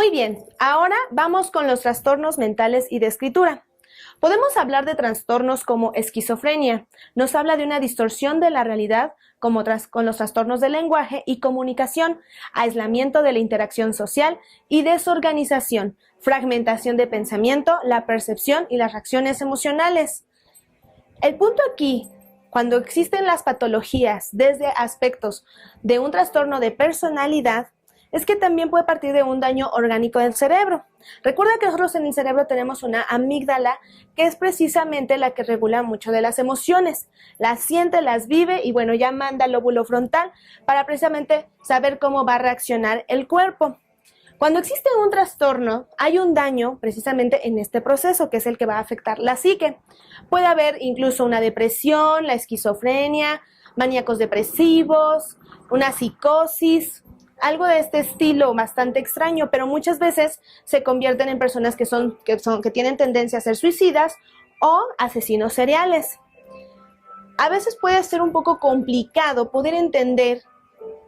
Muy bien, ahora vamos con los trastornos mentales y de escritura. Podemos hablar de trastornos como esquizofrenia. Nos habla de una distorsión de la realidad como con los trastornos del lenguaje y comunicación, aislamiento de la interacción social y desorganización, fragmentación de pensamiento, la percepción y las reacciones emocionales. El punto aquí, cuando existen las patologías desde aspectos de un trastorno de personalidad, es que también puede partir de un daño orgánico del cerebro. Recuerda que nosotros en el cerebro tenemos una amígdala que es precisamente la que regula mucho de las emociones. Las siente, las vive y bueno, ya manda al lóbulo frontal para precisamente saber cómo va a reaccionar el cuerpo. Cuando existe un trastorno, hay un daño precisamente en este proceso, que es el que va a afectar la psique. Puede haber incluso una depresión, la esquizofrenia, maníacos depresivos, una psicosis, algo de este estilo bastante extraño, pero muchas veces se convierten en personas que tienen tendencia a ser suicidas o asesinos seriales. A veces puede ser un poco complicado poder entender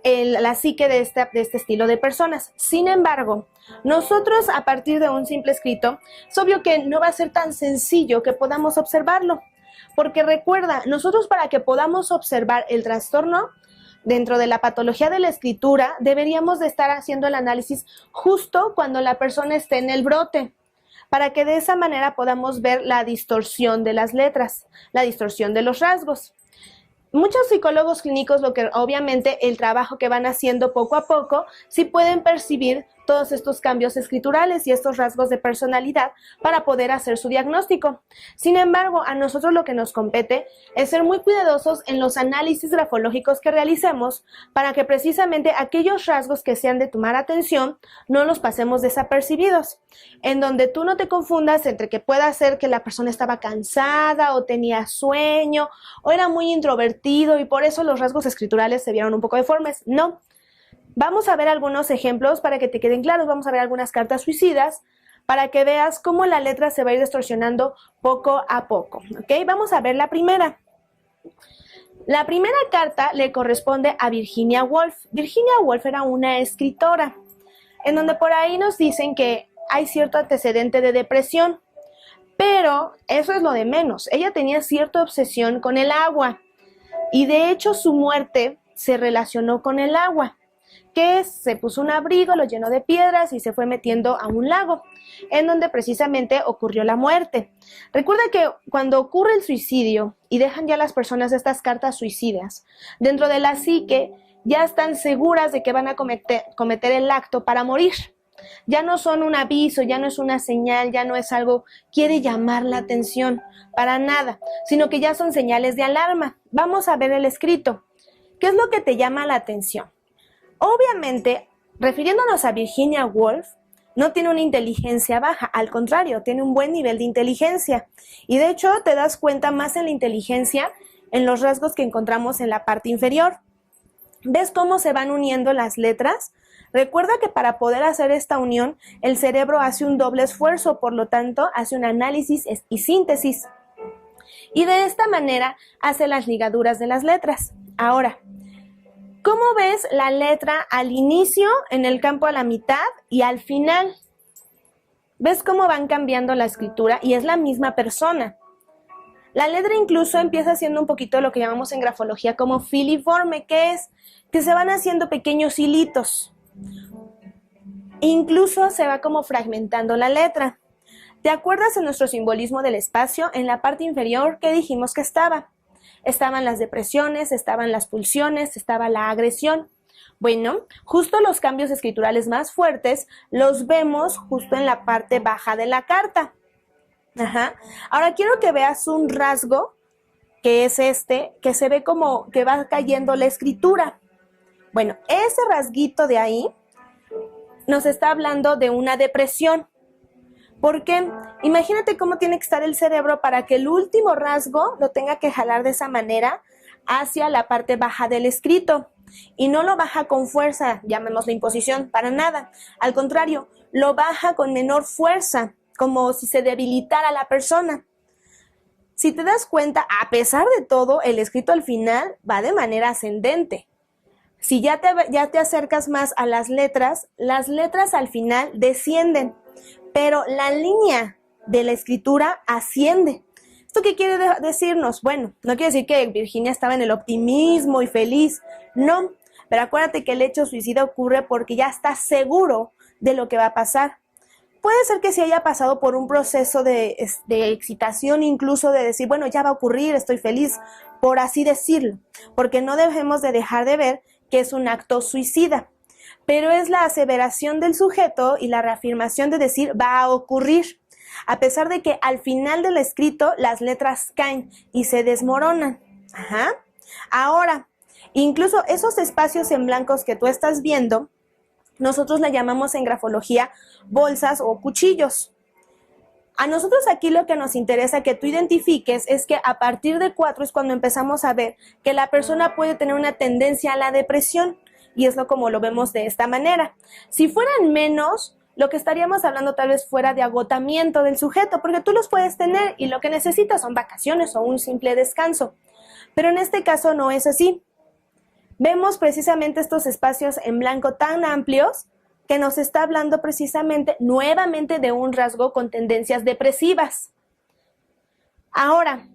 la psique de este estilo de personas. Sin embargo, nosotros a partir de un simple escrito, es obvio que no va a ser tan sencillo que podamos observarlo, porque recuerda, nosotros para que podamos observar el trastorno, dentro de la patología de la escritura, deberíamos de estar haciendo el análisis justo cuando la persona esté en el brote, para que de esa manera podamos ver la distorsión de las letras, la distorsión de los rasgos. Muchos psicólogos clínicos, obviamente el trabajo que van haciendo poco a poco, sí pueden percibir todos estos cambios escriturales y estos rasgos de personalidad para poder hacer su diagnóstico. Sin embargo, a nosotros lo que nos compete es ser muy cuidadosos en los análisis grafológicos que realicemos para que precisamente aquellos rasgos que sean de tomar atención no los pasemos desapercibidos, en donde tú no te confundas entre que pueda ser que la persona estaba cansada o tenía sueño o era muy introvertido y por eso los rasgos escriturales se vieron un poco deformes. No. Vamos a ver algunos ejemplos para que te queden claros, vamos a ver algunas cartas suicidas para que veas cómo la letra se va a ir distorsionando poco a poco, ¿ok? Vamos a ver la primera. La primera carta le corresponde a Virginia Woolf. Virginia Woolf era una escritora, en donde por ahí nos dicen que hay cierto antecedente de depresión, pero eso es lo de menos. Ella tenía cierta obsesión con el agua y de hecho su muerte se relacionó con el agua, que se puso un abrigo, lo llenó de piedras y se fue metiendo a un lago, en donde precisamente ocurrió la muerte. Recuerda que cuando ocurre el suicidio y dejan ya las personas estas cartas suicidas, dentro de la psique ya están seguras de que van a cometer el acto para morir. Ya no son un aviso, ya no es una señal, ya no es algo quiere llamar la atención, para nada, sino que ya son señales de alarma. Vamos a ver el escrito. ¿Qué es lo que te llama la atención? Obviamente, refiriéndonos a Virginia Woolf, no tiene una inteligencia baja, al contrario, tiene un buen nivel de inteligencia. Y de hecho, te das cuenta más en la inteligencia en los rasgos que encontramos en la parte inferior. ¿Ves cómo se van uniendo las letras? Recuerda que para poder hacer esta unión, el cerebro hace un doble esfuerzo, por lo tanto, hace un análisis y síntesis. Y de esta manera hace las ligaduras de las letras. Ahora, ¿cómo ves la letra al inicio, en el campo a la mitad y al final? ¿Ves cómo van cambiando la escritura? Y es la misma persona. La letra incluso empieza haciendo un poquito lo que llamamos en grafología como filiforme, que es que se van haciendo pequeños hilitos. Incluso se va como fragmentando la letra. ¿Te acuerdas en nuestro simbolismo del espacio? En la parte inferior, ¿qué dijimos que estaba? Estaban las depresiones, estaban las pulsiones, estaba la agresión. Bueno, justo los cambios escriturales más fuertes los vemos justo en la parte baja de la carta. Ahora quiero que veas un rasgo, que es este, que se ve como que va cayendo la escritura. Bueno, ese rasguito de ahí nos está hablando de una depresión. Porque imagínate cómo tiene que estar el cerebro para que el último rasgo lo tenga que jalar de esa manera hacia la parte baja del escrito. Y no lo baja con fuerza, llamémoslo imposición, para nada. Al contrario, lo baja con menor fuerza, como si se debilitara la persona. Si te das cuenta, a pesar de todo, el escrito al final va de manera ascendente. Si ya te acercas más a las letras al final descienden, pero la línea de la escritura asciende. ¿Esto qué quiere decirnos? Bueno, no quiere decir que Virginia estaba en el optimismo y feliz, no, pero acuérdate que el hecho suicida ocurre porque ya está seguro de lo que va a pasar. Puede ser que se haya pasado por un proceso de excitación, incluso de decir, bueno, ya va a ocurrir, estoy feliz, por así decirlo, porque no debemos de dejar de ver que es un acto suicida, pero es la aseveración del sujeto y la reafirmación de decir, va a ocurrir, a pesar de que al final del escrito las letras caen y se desmoronan. Ajá. Ahora, incluso esos espacios en blancos que tú estás viendo, nosotros le llamamos en grafología bolsas o cuchillos. A nosotros aquí lo que nos interesa que tú identifiques es que a partir de 4 es cuando empezamos a ver que la persona puede tener una tendencia a la depresión, y es como lo vemos de esta manera. Si fueran menos, lo que estaríamos hablando tal vez fuera de agotamiento del sujeto, porque tú los puedes tener y lo que necesitas son vacaciones o un simple descanso. Pero en este caso no es así. Vemos precisamente estos espacios en blanco tan amplios que nos está hablando precisamente nuevamente de un rasgo con tendencias depresivas. Ahora,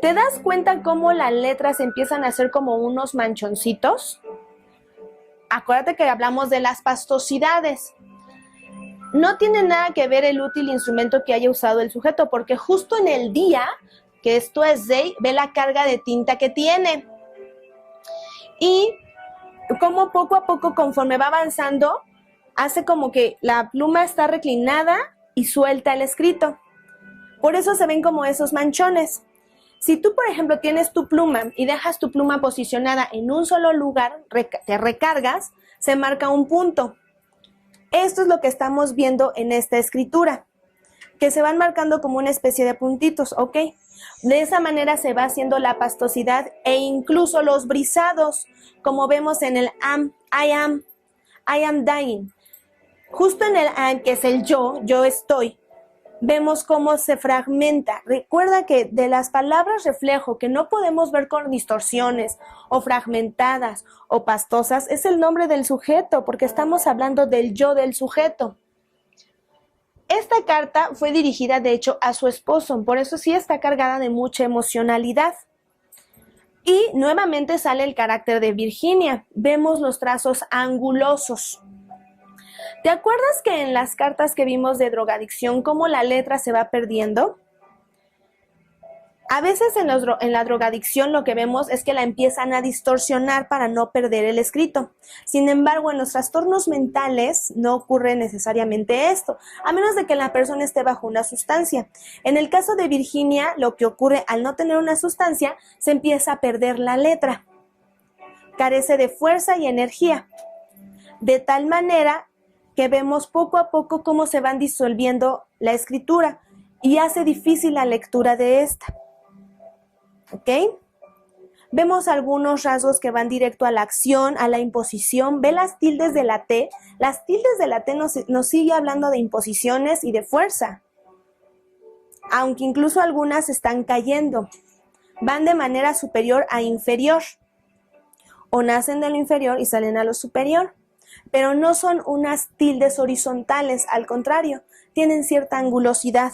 ¿te das cuenta cómo las letras empiezan a hacer como unos manchoncitos? Acuérdate que hablamos de las pastosidades. No tiene nada que ver el útil instrumento que haya usado el sujeto, porque justo en el día, que esto es day, ve la carga de tinta que tiene. Y como poco a poco, conforme va avanzando, hace como que la pluma está reclinada y suelta el escrito. Por eso se ven como esos manchones. Si tú, por ejemplo, tienes tu pluma y dejas tu pluma posicionada en un solo lugar, te recargas, se marca un punto. Esto es lo que estamos viendo en esta escritura, que se van marcando como una especie de puntitos, ¿ok? De esa manera se va haciendo la pastosidad e incluso los brisados, como vemos en el I am dying. Justo en el am, que es el yo estoy, vemos cómo se fragmenta. Recuerda que de las palabras reflejo que no podemos ver con distorsiones o fragmentadas o pastosas es el nombre del sujeto, porque estamos hablando del yo del sujeto. Esta carta fue dirigida de hecho a su esposo, por eso sí está cargada de mucha emocionalidad. Y nuevamente sale el carácter de Virginia. Vemos los trazos angulosos. ¿Te acuerdas que en las cartas que vimos de drogadicción, cómo la letra se va perdiendo? A veces en la drogadicción lo que vemos es que la empiezan a distorsionar para no perder el escrito. Sin embargo, en los trastornos mentales no ocurre necesariamente esto, a menos de que la persona esté bajo una sustancia. En el caso de Virginia, lo que ocurre al no tener una sustancia, se empieza a perder la letra. Carece de fuerza y energía, de tal manera que vemos poco a poco cómo se van disolviendo la escritura y hace difícil la lectura de esta. ¿Ok? Vemos algunos rasgos que van directo a la acción, a la imposición. Ve las tildes de la T. Las tildes de la T nos sigue hablando de imposiciones y de fuerza. Aunque incluso algunas están cayendo. Van de manera superior a inferior. O nacen de lo inferior y salen a lo superior. Pero no son unas tildes horizontales, al contrario, tienen cierta angulosidad.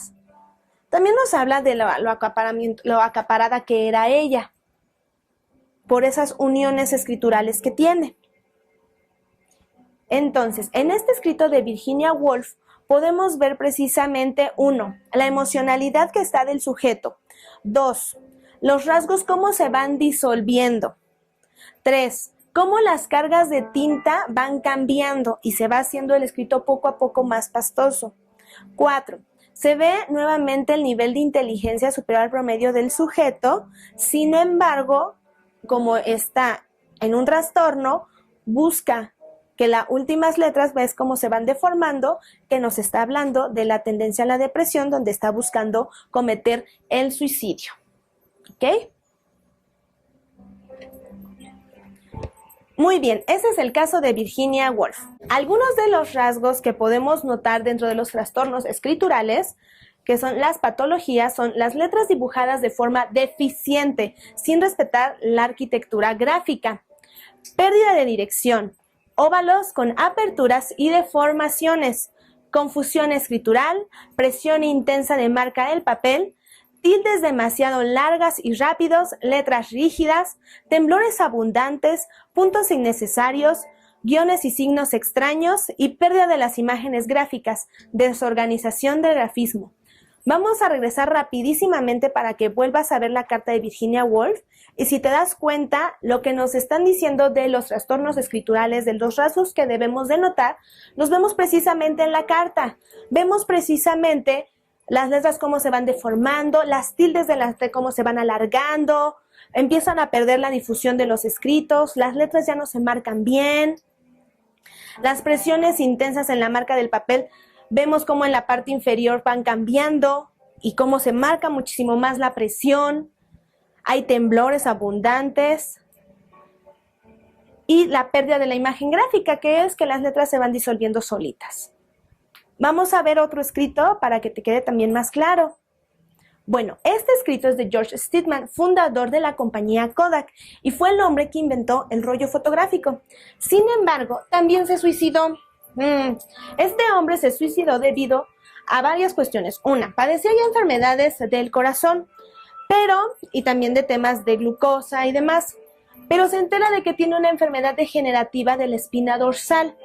También nos habla de lo acaparada que era ella, por esas uniones escriturales que tiene. Entonces, en este escrito de Virginia Woolf podemos ver precisamente 1, la emocionalidad que está del sujeto. 2, los rasgos cómo se van disolviendo. 3, cómo las cargas de tinta van cambiando y se va haciendo el escrito poco a poco más pastoso. 4, se ve nuevamente el nivel de inteligencia superior al promedio del sujeto, sin embargo, como está en un trastorno, busca que las últimas letras, ves cómo se van deformando, que nos está hablando de la tendencia a la depresión, donde está buscando cometer el suicidio. ¿Ok? Muy bien, ese es el caso de Virginia Woolf. Algunos de los rasgos que podemos notar dentro de los trastornos escriturales, que son las patologías, son las letras dibujadas de forma deficiente, sin respetar la arquitectura gráfica. pérdida de dirección, óvalos con aperturas y deformaciones, confusión escritural, presión intensa de marca del papel, tildes demasiado largas y rápidos, letras rígidas, temblores abundantes, puntos innecesarios, guiones y signos extraños y pérdida de las imágenes gráficas, desorganización del grafismo. Vamos a regresar rapidísimamente para que vuelvas a ver la carta de Virginia Woolf y si te das cuenta, lo que nos están diciendo de los trastornos escriturales, de los rasgos que debemos de notar, los vemos precisamente en la carta. Vemos precisamente las letras cómo se van deformando, las tildes de las T cómo se van alargando, empiezan a perder la difusión de los escritos, las letras ya no se marcan bien, las presiones intensas en la marca del papel. Vemos cómo en la parte inferior van cambiando y cómo se marca muchísimo más la presión. Hay temblores abundantes y la pérdida de la imagen gráfica, que es que las letras se van disolviendo solitas. Vamos a ver otro escrito para que te quede también más claro. Bueno, este escrito es de George Stedman, fundador de la compañía Kodak, y fue el hombre que inventó el rollo fotográfico. Sin embargo, también se suicidó. Este hombre se suicidó debido a varias cuestiones. Una, padecía ya enfermedades del corazón, y también de temas de glucosa y demás, pero se entera de que tiene una enfermedad degenerativa de la espina dorsal.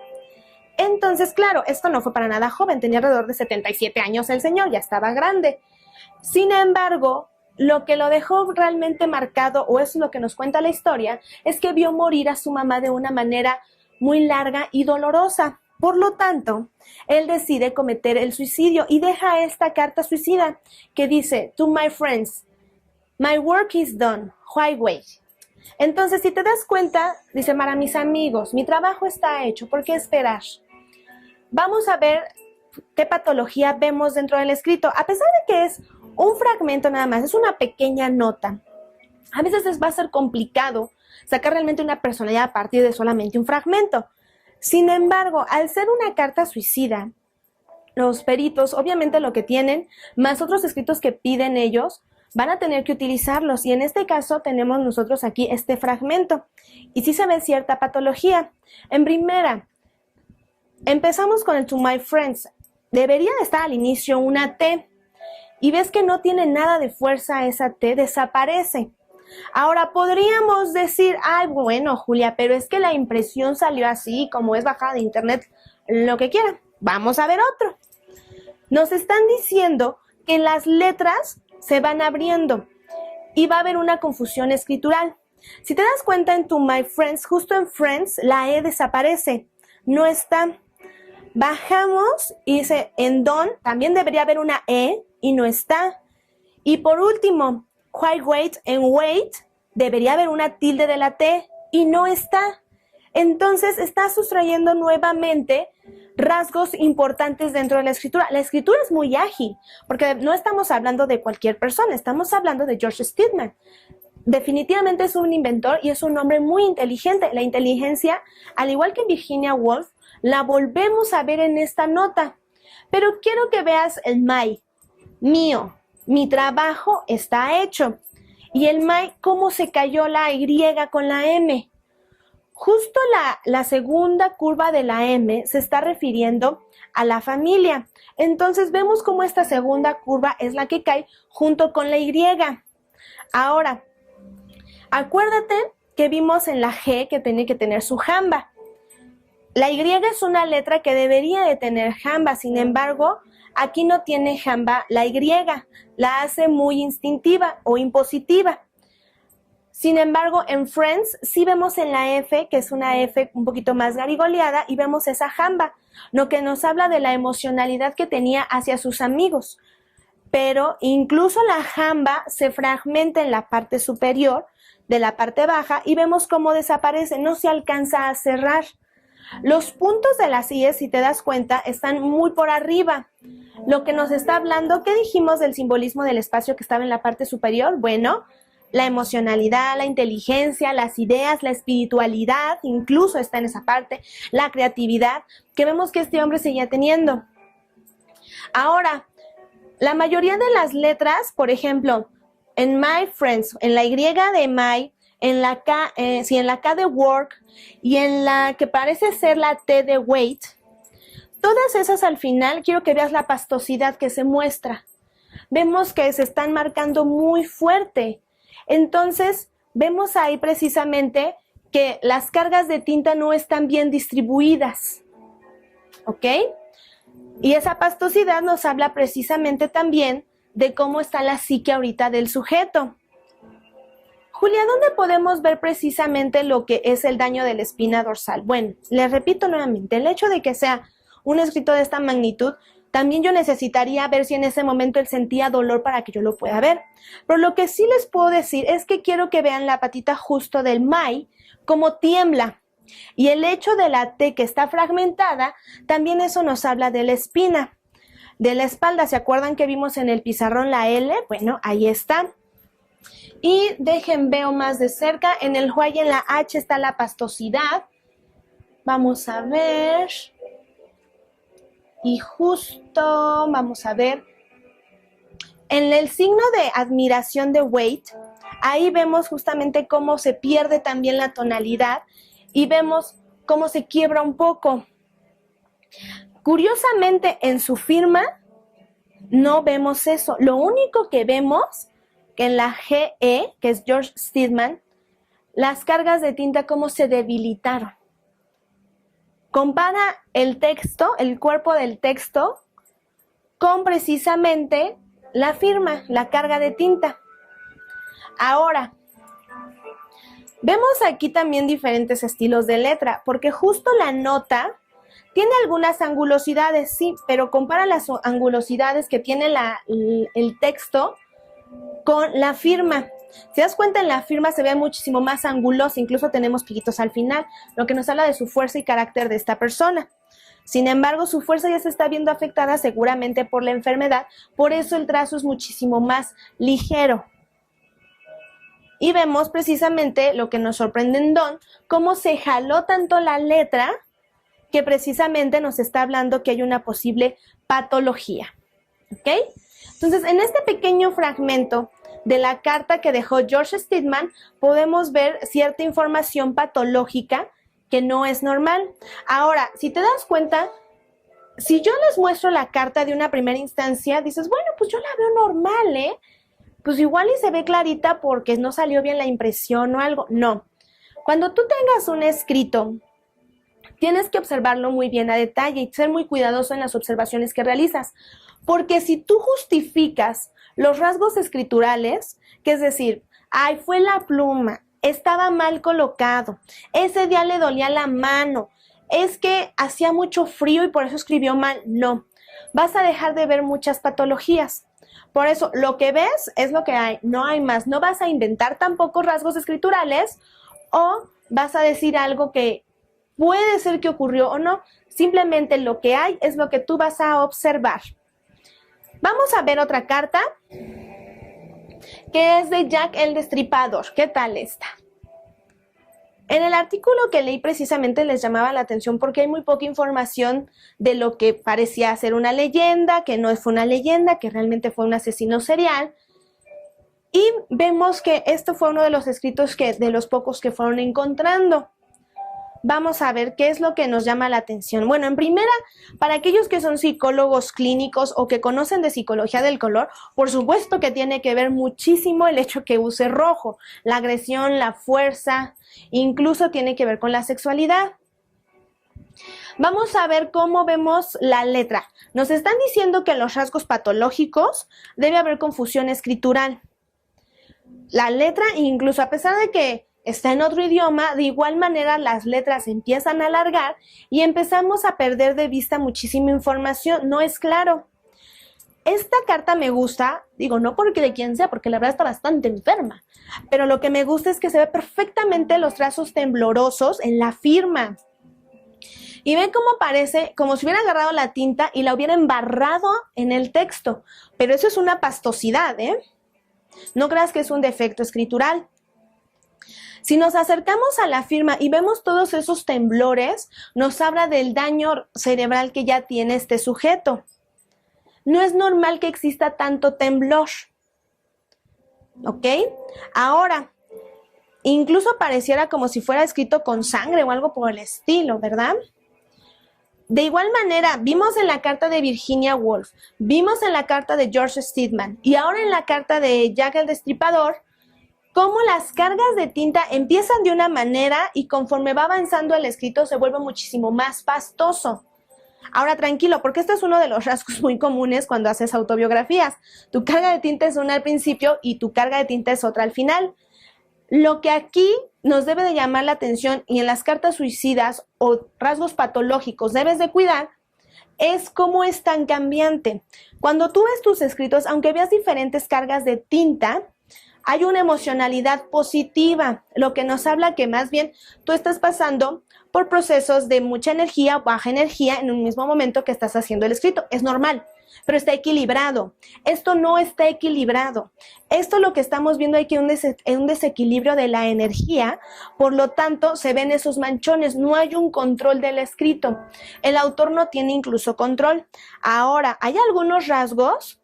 Entonces, claro, esto no fue para nada joven, tenía alrededor de 77 años el señor, ya estaba grande. Sin embargo, lo que lo dejó realmente marcado, o es lo que nos cuenta la historia, es que vio morir a su mamá de una manera muy larga y dolorosa. Por lo tanto, él decide cometer el suicidio y deja esta carta suicida que dice: To my friends, my work is done, why wait? Entonces, si te das cuenta, dice: para mis amigos, mi trabajo está hecho, ¿por qué esperar? Vamos a ver qué patología vemos dentro del escrito. A pesar de que es un fragmento nada más, es una pequeña nota, a veces va a ser complicado sacar realmente una personalidad a partir de solamente un fragmento. Sin embargo, al ser una carta suicida, los peritos obviamente lo que tienen, más otros escritos que piden ellos, van a tener que utilizarlos, y en este caso tenemos nosotros aquí este fragmento, y sí se ve cierta patología. En primera, empezamos con el to my friends, debería de estar al inicio una T, y ves que no tiene nada de fuerza esa T, desaparece. Ahora podríamos decir: ay, bueno, Julia, pero es que la impresión salió así, como es bajada de internet, lo que quiera. Vamos a ver otro. Nos están diciendo que las letras se van abriendo y va a haber una confusión escritural. Si te das cuenta, en To My Friends, justo en Friends, la E desaparece, no está. Bajamos y dice en Don, también debería haber una E y no está. Y por último, Why wait? En wait debería haber una tilde de la T y no está. Entonces está sustrayendo nuevamente rasgos importantes dentro de la escritura. La escritura es muy ágil, porque no estamos hablando de cualquier persona, estamos hablando de George Stedman. Definitivamente es un inventor y es un hombre muy inteligente. La inteligencia, al igual que Virginia Woolf, la volvemos a ver en esta nota. Pero quiero que veas el my, mío. Mi trabajo está hecho. Y el my, ¿cómo se cayó la Y con la M? Justo la segunda curva de la M se está refiriendo a la familia. Entonces vemos cómo esta segunda curva es la que cae junto con la Y. Ahora, acuérdate que vimos en la G que tiene que tener su jamba. La Y es una letra que debería de tener jamba, sin embargo, aquí no tiene jamba la Y, la hace muy instintiva o impositiva. Sin embargo, en Friends sí vemos en la F, que es una F un poquito más garigoleada, y vemos esa jamba, lo que nos habla de la emocionalidad que tenía hacia sus amigos. Pero incluso la jamba se fragmenta en la parte superior de la parte baja y vemos cómo desaparece, no se alcanza a cerrar. Los puntos de las IES, si te das cuenta, están muy por arriba. Lo que nos está hablando, ¿qué dijimos del simbolismo del espacio que estaba en la parte superior? Bueno, la emocionalidad, la inteligencia, las ideas, la espiritualidad, incluso está en esa parte, la creatividad, que vemos que este hombre seguía teniendo. Ahora, la mayoría de las letras, por ejemplo, en My Friends, en la Y de My, en la K, sí, en la K de work y en la que parece ser la T de weight, todas esas al final quiero que veas la pastosidad que se muestra. Vemos que se están marcando muy fuerte. Entonces, vemos ahí precisamente que las cargas de tinta no están bien distribuidas. ¿Ok? Y esa pastosidad nos habla precisamente también de cómo está la psique ahorita del sujeto. Julia, ¿dónde podemos ver precisamente lo que es el daño de la espina dorsal? Bueno, les repito nuevamente, el hecho de que sea un escrito de esta magnitud, también yo necesitaría ver si en ese momento él sentía dolor para que yo lo pueda ver. Pero lo que sí les puedo decir es que quiero que vean la patita justo del Mai, cómo tiembla. Y el hecho de la T que está fragmentada, también eso nos habla de la espina. De la espalda, ¿se acuerdan que vimos en el pizarrón la L? Bueno, ahí está. Y dejen, veo más de cerca, en el Hua y en la H está la pastosidad. Vamos a ver. Y justo, vamos a ver, en el signo de admiración de weight, ahí vemos justamente cómo se pierde también la tonalidad y vemos cómo se quiebra un poco. Curiosamente, en su firma no vemos eso. Lo único que vemos, que en la GE, que es George Steadman, las cargas de tinta cómo se debilitaron. Compara el texto, el cuerpo del texto, con precisamente la firma, la carga de tinta. Ahora, vemos aquí también diferentes estilos de letra, porque justo la nota tiene algunas angulosidades, sí, pero compara las angulosidades que tiene el texto con la firma. Si das cuenta, en la firma se ve muchísimo más angulosa, incluso tenemos piquitos al final, lo que nos habla de su fuerza y carácter de esta persona. Sin embargo, su fuerza ya se está viendo afectada seguramente por la enfermedad, por eso el trazo es muchísimo más ligero. Y vemos precisamente lo que nos sorprende en Don, cómo se jaló tanto la letra que precisamente nos está hablando que hay una posible patología. ¿Ok? Entonces, en este pequeño fragmento de la carta que dejó George Steadman, podemos ver cierta información patológica que no es normal. Ahora, si te das cuenta, si yo les muestro la carta de una primera instancia, dices, bueno, pues yo la veo normal, ¿eh? Pues igual y se ve clarita porque no salió bien la impresión o algo. No. Cuando tú tengas un escrito, tienes que observarlo muy bien a detalle y ser muy cuidadoso en las observaciones que realizas. Porque si tú justificas los rasgos escriturales, que es decir, ay, fue la pluma, estaba mal colocado, ese día le dolía la mano, es que hacía mucho frío y por eso escribió mal, no. Vas a dejar de ver muchas patologías. Por eso, lo que ves es lo que hay, no hay más. No vas a inventar tampoco rasgos escriturales o vas a decir algo que puede ser que ocurrió o no. Simplemente lo que hay es lo que tú vas a observar. Vamos a ver otra carta que es de Jack el Destripador. ¿Qué tal esta? En el artículo que leí precisamente les llamaba la atención porque hay muy poca información de lo que parecía ser una leyenda, que no fue una leyenda, que realmente fue un asesino serial. Y vemos que esto fue uno de los escritos de los pocos que fueron encontrando. Vamos a ver qué es lo que nos llama la atención. Bueno, en primera, para aquellos que son psicólogos clínicos o que conocen de psicología del color, por supuesto que tiene que ver muchísimo el hecho que use rojo, la agresión, la fuerza, incluso tiene que ver con la sexualidad. Vamos a ver cómo vemos la letra. Nos están diciendo que en los rasgos patológicos debe haber confusión escritural. La letra, incluso a pesar de que está en otro idioma, de igual manera las letras empiezan a alargar y empezamos a perder de vista muchísima información. No es claro. Esta carta me gusta, digo, no porque de quien sea, porque la verdad está bastante enferma, pero lo que me gusta es que se ve perfectamente los trazos temblorosos en la firma. Y ven cómo parece, como si hubiera agarrado la tinta y la hubiera embarrado en el texto. Pero eso es una pastosidad, ¿eh? No creas que es un defecto escritural. Si nos acercamos a la firma y vemos todos esos temblores, nos habla del daño cerebral que ya tiene este sujeto. No es normal que exista tanto temblor. ¿Ok? Ahora, Incluso pareciera como si fuera escrito con sangre o algo por el estilo, ¿verdad? De igual manera, vimos en la carta de Virginia Woolf, vimos en la carta de George Stedman y ahora en la carta de Jack el Destripador, cómo las cargas de tinta empiezan de una manera y conforme va avanzando el escrito se vuelve muchísimo más pastoso. Ahora tranquilo, porque este es uno de los rasgos muy comunes cuando haces autobiografías. Tu carga de tinta es una al principio y tu carga de tinta es otra al final. Lo que aquí nos debe de llamar la atención y en las cartas suicidas o rasgos patológicos debes de cuidar es cómo es tan cambiante. Cuando tú ves tus escritos, aunque veas diferentes cargas de tinta, hay una emocionalidad positiva, lo que nos habla que más bien tú estás pasando por procesos de mucha energía o baja energía en un mismo momento que estás haciendo el escrito. Es normal, pero está equilibrado. Esto no está equilibrado. Esto lo que estamos viendo aquí es un desequilibrio de la energía, por lo tanto se ven esos manchones, no hay un control del escrito. El autor no tiene incluso control. Ahora, hay algunos rasgos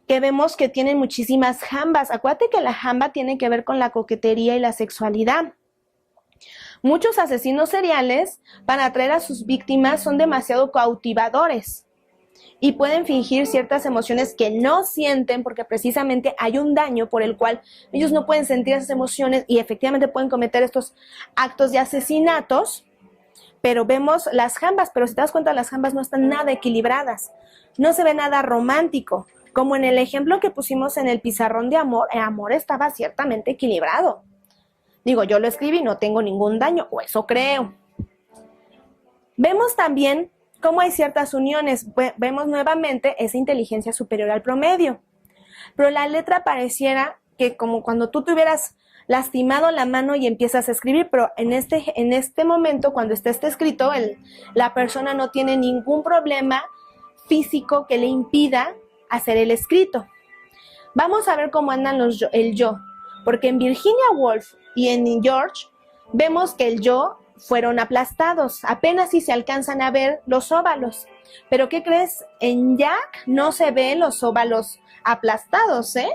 que vemos que tienen muchísimas jambas. Acuérdate que la jamba tiene que ver con la coquetería y la sexualidad. Muchos asesinos seriales, para atraer a sus víctimas, son demasiado cautivadores y pueden fingir ciertas emociones que no sienten porque precisamente hay un daño por el cual ellos no pueden sentir esas emociones y efectivamente pueden cometer estos actos de asesinatos. Pero vemos las jambas, pero si te das cuenta, las jambas no están nada equilibradas, no se ve nada romántico. Como en el ejemplo que pusimos en el pizarrón de amor, el amor estaba ciertamente equilibrado. Digo, yo lo escribí y no tengo ningún daño, o eso creo. Vemos también cómo hay ciertas uniones. Vemos nuevamente esa inteligencia superior al promedio. Pero la letra pareciera que como cuando tú te hubieras lastimado la mano y empiezas a escribir, pero en este momento, cuando está escrito, la persona no tiene ningún problema físico que le impida hacer el escrito. Vamos a ver cómo andan el yo, porque en Virginia Woolf y en George vemos que el yo fueron aplastados, apenas si se alcanzan a ver los óvalos. Pero ¿qué crees? En Jack no se ven los óvalos aplastados, ¿eh?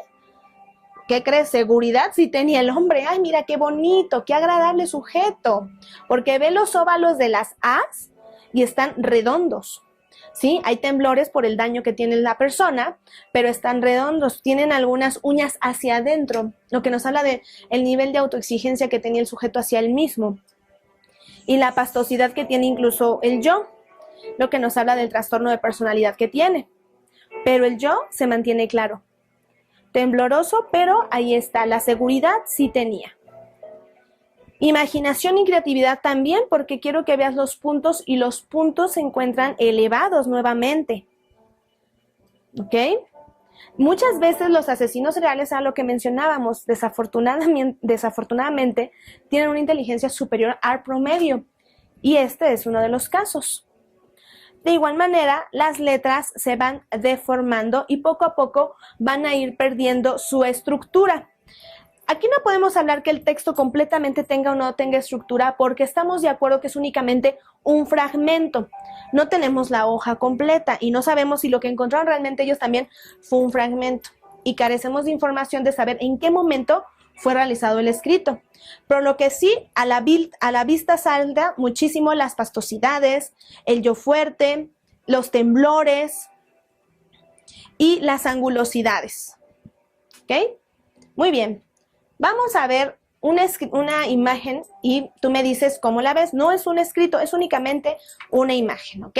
¿Qué crees? Seguridad sí tenía el hombre. Ay, mira qué bonito, qué agradable sujeto, porque ve los óvalos de las As y están redondos. ¿Sí? Hay temblores por el daño que tiene la persona, pero están redondos, tienen algunas uñas hacia adentro, lo que nos habla de el nivel de autoexigencia que tenía el sujeto hacia él mismo y la pastosidad que tiene incluso el yo, lo que nos habla del trastorno de personalidad que tiene. Pero el yo se mantiene claro, tembloroso, pero ahí está, la seguridad sí tenía. Imaginación y creatividad también, porque quiero que veas los puntos y los puntos se encuentran elevados nuevamente. ¿Ok? Muchas veces los asesinos seriales, a lo que mencionábamos, desafortunadamente tienen una inteligencia superior al promedio. Y este es uno de los casos. De igual manera, las letras se van deformando y poco a poco van a ir perdiendo su estructura. Aquí no podemos hablar que el texto completamente tenga o no tenga estructura porque estamos de acuerdo que es únicamente un fragmento. No tenemos la hoja completa y no sabemos si lo que encontraron realmente ellos también fue un fragmento. Y carecemos de información de saber en qué momento fue realizado el escrito. Pero lo que sí a la vista salta muchísimo las pastosidades, el yo fuerte, los temblores y las angulosidades. ¿Ok? Muy bien. Vamos a ver una imagen y tú me dices cómo la ves. No es un escrito, es únicamente una imagen, ¿ok?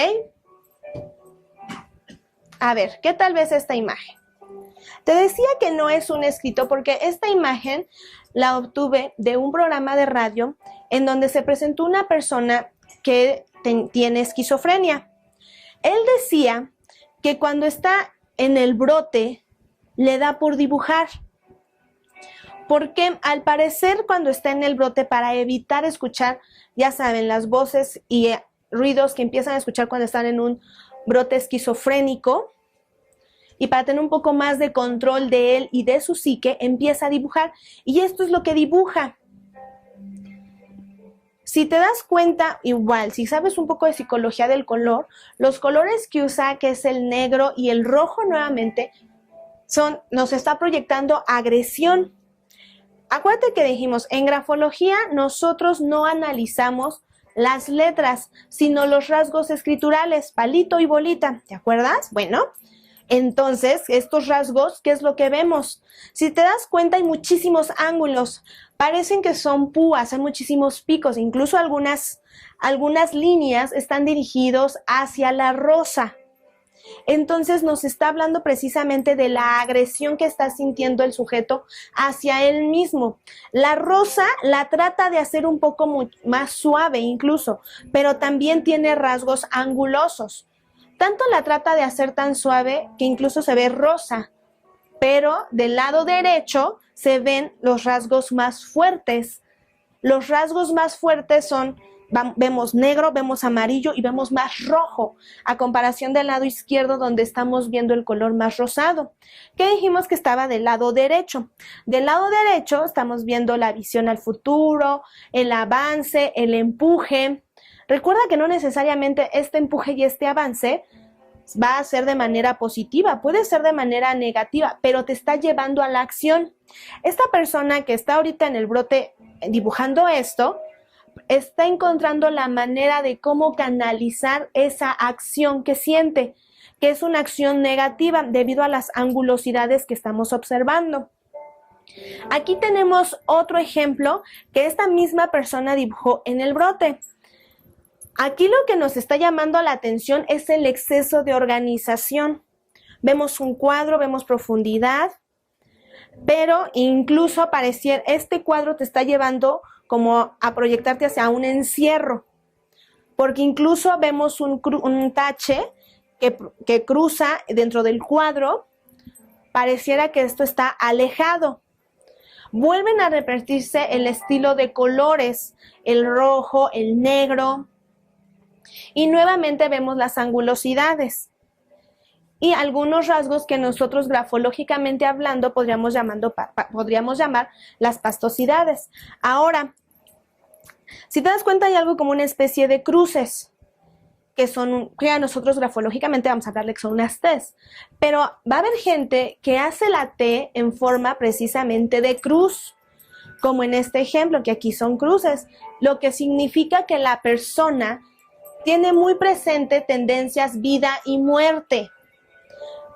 A ver, ¿qué tal ves esta imagen? Te decía que no es un escrito porque esta imagen la obtuve de un programa de radio en donde se presentó una persona que tiene esquizofrenia. Él decía que cuando está en el brote le da por dibujar. Porque al parecer cuando está en el brote, para evitar escuchar, ya saben, las voces y ruidos que empiezan a escuchar cuando están en un brote esquizofrénico, y para tener un poco más de control de él y de su psique, empieza a dibujar. Y esto es lo que dibuja. Si te das cuenta, igual, si sabes un poco de psicología del color, los colores que usa, que es el negro y el rojo nuevamente, nos está proyectando agresión. Acuérdate que dijimos, en grafología nosotros no analizamos las letras, sino los rasgos escriturales, palito y bolita, ¿te acuerdas? Bueno, entonces estos rasgos, ¿qué es lo que vemos? Si te das cuenta, hay muchísimos ángulos, parecen que son púas, hay muchísimos picos, incluso algunas líneas están dirigidos hacia la rosa. Entonces nos está hablando precisamente de la agresión que está sintiendo el sujeto hacia él mismo. La rosa la trata de hacer un poco más suave incluso, pero también tiene rasgos angulosos. Tanto la trata de hacer tan suave que incluso se ve rosa, pero del lado derecho se ven los rasgos más fuertes. Los rasgos más fuertes son... Vemos negro, vemos amarillo y vemos más rojo, a comparación del lado izquierdo donde estamos viendo el color más rosado. ¿Qué dijimos que estaba del lado derecho? Del lado derecho estamos viendo la visión al futuro, el avance, el empuje. Recuerda que no necesariamente este empuje y este avance va a ser de manera positiva, puede ser de manera negativa, pero te está llevando a la acción. Esta persona que está ahorita en el brote dibujando esto, está encontrando la manera de cómo canalizar esa acción que siente, que es una acción negativa debido a las angulosidades que estamos observando. Aquí tenemos otro ejemplo que esta misma persona dibujó en el brote. Aquí lo que nos está llamando la atención es el exceso de organización. Vemos un cuadro, vemos profundidad, pero incluso pareciera, este cuadro te está llevando como a proyectarte hacia un encierro, porque incluso vemos un tache que cruza dentro del cuadro, pareciera que esto está alejado. Vuelven a repetirse el estilo de colores, el rojo, el negro, y nuevamente vemos las angulosidades y algunos rasgos que nosotros grafológicamente hablando podríamos llamar las pastosidades. Ahora, si te das cuenta, hay algo como una especie de cruces, que a nosotros grafológicamente vamos a hablarle que son unas T's, pero va a haber gente que hace la T en forma precisamente de cruz, como en este ejemplo, que aquí son cruces, lo que significa que la persona tiene muy presente tendencias vida y muerte.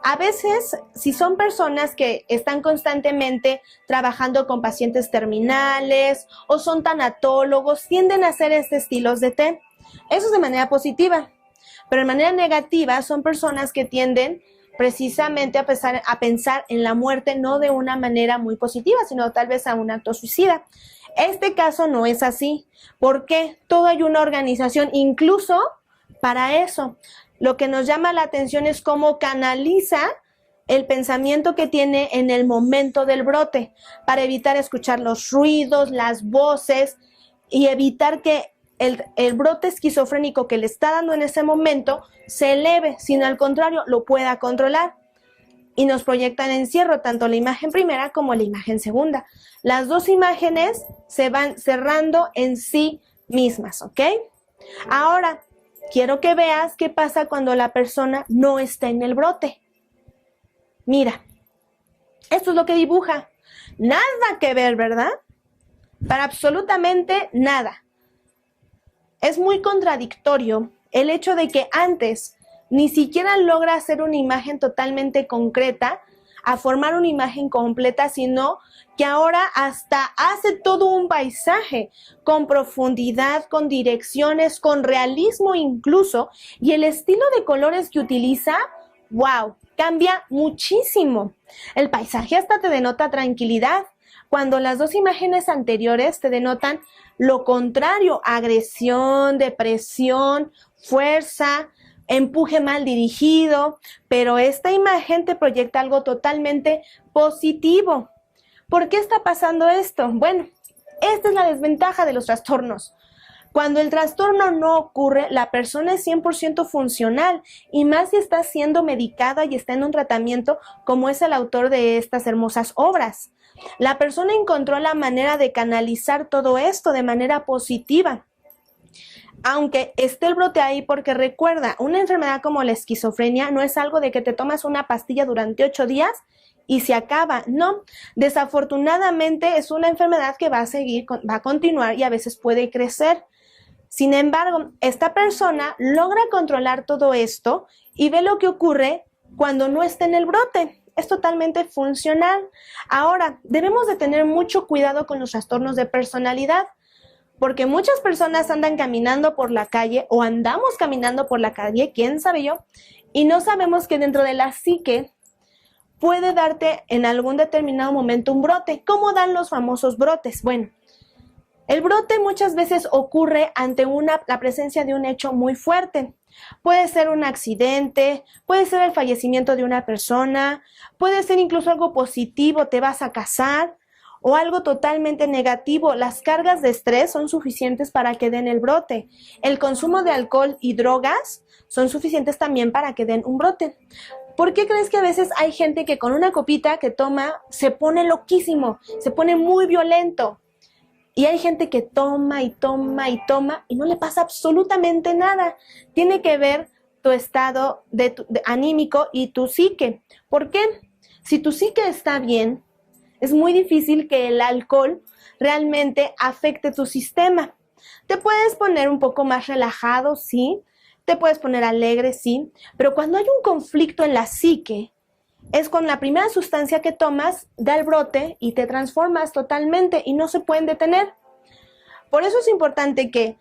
A veces, si son personas que están constantemente trabajando con pacientes terminales o son tanatólogos, tienden a hacer este estilos de T. Eso es de manera positiva. Pero de manera negativa son personas que tienden precisamente a pensar en la muerte no de una manera muy positiva, sino tal vez a un acto suicida. Este caso no es así. ¿Por qué? Todo hay una organización, incluso para eso. Lo que nos llama la atención es cómo canaliza el pensamiento que tiene en el momento del brote, para evitar escuchar los ruidos, las voces y evitar que el brote esquizofrénico que le está dando en ese momento se eleve, sino al contrario, lo pueda controlar. Y nos proyectan encierro, tanto la imagen primera como la imagen segunda. Las dos imágenes se van cerrando en sí mismas, ¿ok? Ahora, quiero que veas qué pasa cuando la persona no está en el brote. Mira, esto es lo que dibuja. Nada que ver, ¿verdad? Para absolutamente nada. Es muy contradictorio el hecho de que antes ni siquiera logra hacer una imagen totalmente concreta, a formar una imagen completa, sino que ahora hasta hace todo un paisaje con profundidad, con direcciones, con realismo incluso, y el estilo de colores que utiliza, wow, cambia muchísimo. El paisaje hasta te denota tranquilidad, cuando las dos imágenes anteriores te denotan lo contrario: agresión, depresión, fuerza, empuje mal dirigido, pero esta imagen te proyecta algo totalmente positivo. ¿Por qué está pasando esto? Bueno, esta es la desventaja de los trastornos. Cuando el trastorno no ocurre, la persona es 100% funcional, y más si está siendo medicada y está en un tratamiento como es el autor de estas hermosas obras. La persona encontró la manera de canalizar todo esto de manera positiva, aunque esté el brote ahí, porque recuerda, una enfermedad como la esquizofrenia no es algo de que te tomas una pastilla durante 8 días y se acaba. No, desafortunadamente es una enfermedad que va a seguir, va a continuar y a veces puede crecer. Sin embargo, esta persona logra controlar todo esto y ve lo que ocurre cuando no está en el brote. Es totalmente funcional. Ahora, debemos de tener mucho cuidado con los trastornos de personalidad, porque muchas personas andan caminando por la calle o andamos caminando por la calle, quién sabe yo, y no sabemos que dentro de la psique puede darte en algún determinado momento un brote. ¿Cómo dan los famosos brotes? Bueno, el brote muchas veces ocurre ante la presencia de un hecho muy fuerte. Puede ser un accidente, puede ser el fallecimiento de una persona, puede ser incluso algo positivo, te vas a casar, o algo totalmente negativo. Las cargas de estrés son suficientes para que den el brote. El consumo de alcohol y drogas son suficientes también para que den un brote. ¿Por qué crees que a veces hay gente que con una copita que toma se pone loquísimo, se pone muy violento? Y hay gente que toma y toma y toma y no le pasa absolutamente nada. Tiene que ver tu estado anímico y tu psique. ¿Por qué? Si tu psique está bien, es muy difícil que el alcohol realmente afecte tu sistema. Te puedes poner un poco más relajado, sí. Te puedes poner alegre, sí. Pero cuando hay un conflicto en la psique, es con la primera sustancia que tomas, da el brote y te transformas totalmente y no se pueden detener. Por eso es importante que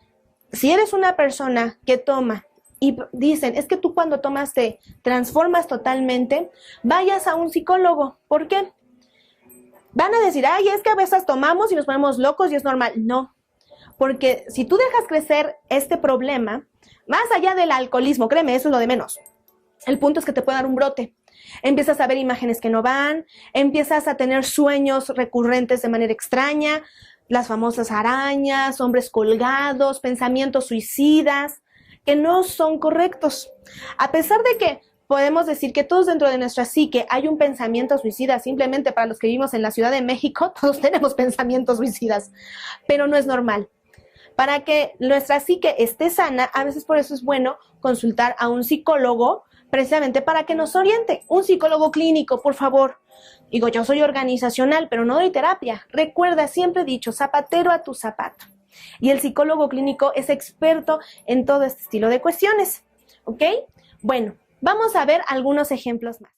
si eres una persona que toma y dicen, es que tú cuando tomas te transformas totalmente, vayas a un psicólogo. ¿Por qué? Van a decir, ay, es que a veces tomamos y nos ponemos locos y es normal. No, porque si tú dejas crecer este problema, más allá del alcoholismo, créeme, eso es lo de menos. El punto es que te puede dar un brote. Empiezas a ver imágenes que no van, empiezas a tener sueños recurrentes de manera extraña, las famosas arañas, hombres colgados, pensamientos suicidas, que no son correctos. A pesar de que podemos decir que todos dentro de nuestra psique hay un pensamiento suicida, simplemente para los que vivimos en la Ciudad de México, todos tenemos pensamientos suicidas, pero no es normal. Para que nuestra psique esté sana, a veces por eso es bueno consultar a un psicólogo, precisamente para que nos oriente. Un psicólogo clínico, por favor. Digo, yo soy organizacional, pero no doy terapia. Recuerda, siempre he dicho, zapatero a tu zapato. Y el psicólogo clínico es experto en todo este estilo de cuestiones. ¿Ok? Bueno, vamos a ver algunos ejemplos más.